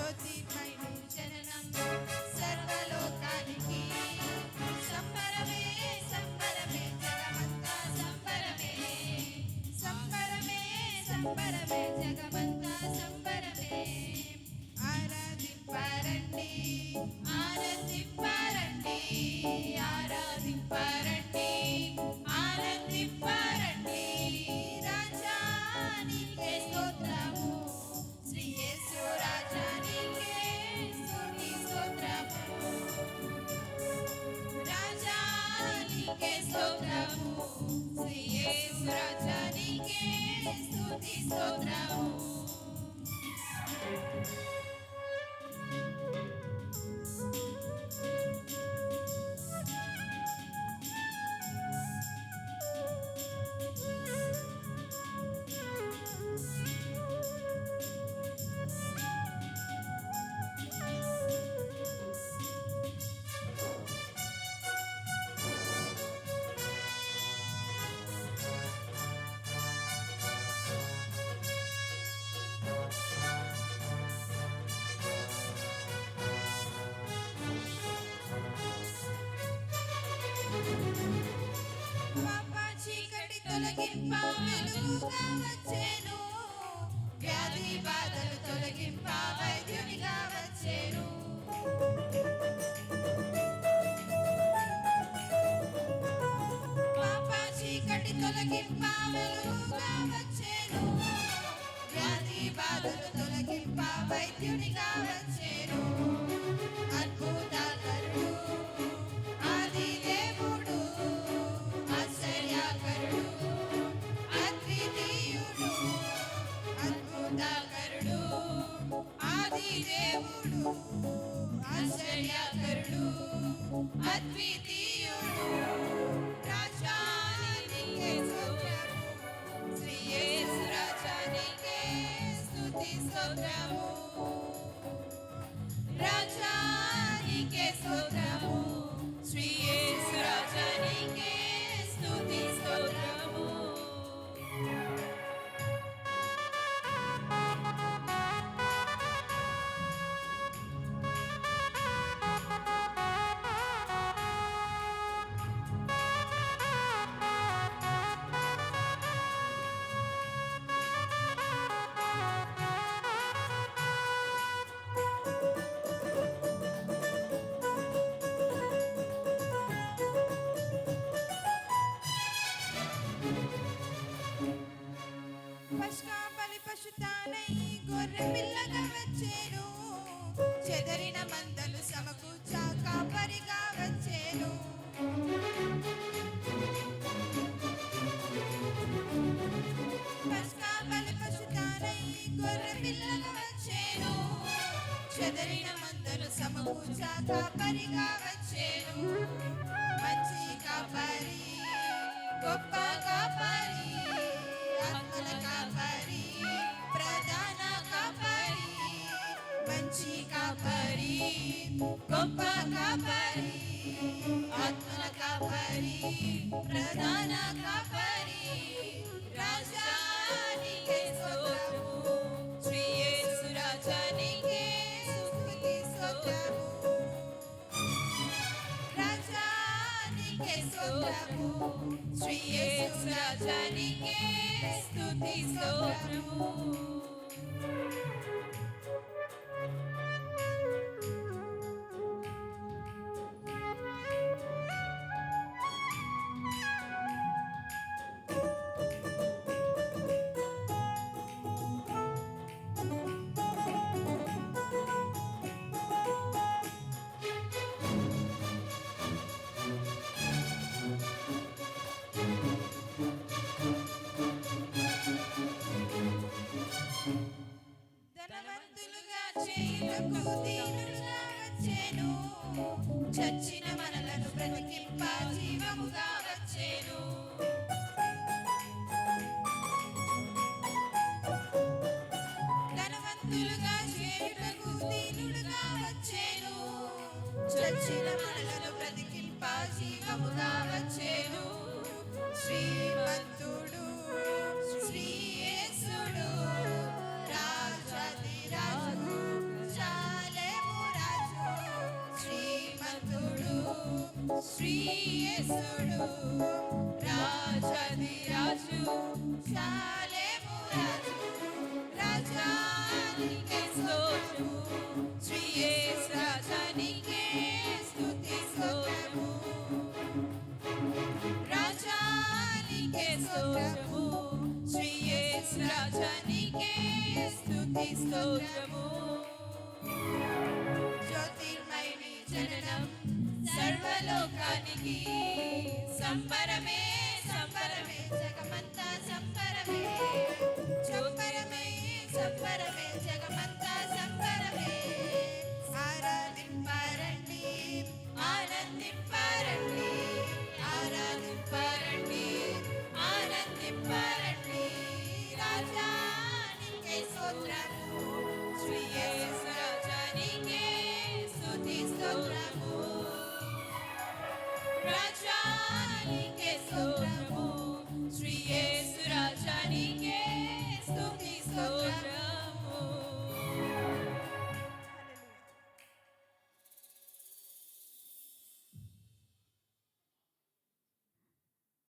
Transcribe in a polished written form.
జ్యోతిర్మయుని జననం సర్వలోకానికి సంబరమే సంబరమే జగమంతా సంబరమే సంబరమే సంబరమే జగమంతా సంబరమే ఆరాధింపరండి ఆనందింపరండి ఆరాధింపరండి ఆనందింపరండి రాజానికే స్తోత్రము శ్రీ యేసు రాజానికే స్తుతి స్తోత్రము రాజానికే స్తోత్రము శ్రీ యేసు రాజానికే స్తుతి స్తోత్రము తొలగింప వెలుగుగా వచ్చేను వ్యాధి బాధలు తొలగింప వైద్యునిగా వచ్చేను పాప చీకటి తొలగింప వెలుగుగా వచ్చేను వ్యాధి బాధలు తొలగింప వైద్యునిగా వచ్చేను అద్భుతకరుడు ఆది దేవుడు ఆశ్చర్యకరుడు అద్వితీయుడు అద్భుతకరుడు ఆది దేవుడు ఆశ్చర్యకరుడు అద్వితీయుడు రాజానికే స్తోత్రము శ్రీ యేసు రాజానికే స్తుతి స్తోత్రము రాజానికే స్తోత్రము శ్రీ యేసు రాజానికే స్తుతి స్తోత్రము పశుతానై గొర్రె పిల్లగా వచ్చేను చెదరిన మందలు సమకూర్చ కాపరిగా వచ్చేను పశుతానై గొర్రె పిల్లగా వచ్చేను చెదరిన మందలు సమకూర్చ కాపరిగా వచ్చేను మంచి కాపరి గొప్ప కాపరి ఆత్మల కాపరి ప్రధాన కాపరి మంచి కాపరి గొప్ప కాపరి ఆత్మల కాపరి ప్రధాన కాపరి రాజానికే స్తోత్రము శ్రీ యేసు రాజానికే స్తుతి స్తోత్రము రాజానికే స్తోత్రము శ్రీ యేసు రాజానికే స్తుతి స్తోత్రము చచ్చిన మనలను బ్రతికింప జీవముగా వచ్చేను ధనవంతులుగా చేయుటకు దీనుడుగా వచ్చేను చచ్చిన మనలను బ్రతికింప జీవముగా వచ్చేను శ్రీమంతుడు శ్రీ యేసుడు రాజాది రాజు శ్రీయేసుడు రాజాది రాజు శాలేము రాజు రాజానికే స్తోత్రము శ్రీయేసు రాజానికే స్తుతి స్తోత్రము రాజానికే స్తోత్రము శ్రీయేసు రాజానికే స్తుతి స్తోత్రము జ్యోతిర్మయుని జననం సర్వలోకానికి సంబరమే సంబరమే జగమంతా సంబరమే సంబరమే సంబరమే జగమంతా సంబరమే ఆరాధింపారండి ఆనందింపారండి ఆరాధింపారండి ఆనందింపారండి రాజానికే స్తోత్రము శ్రీయేసు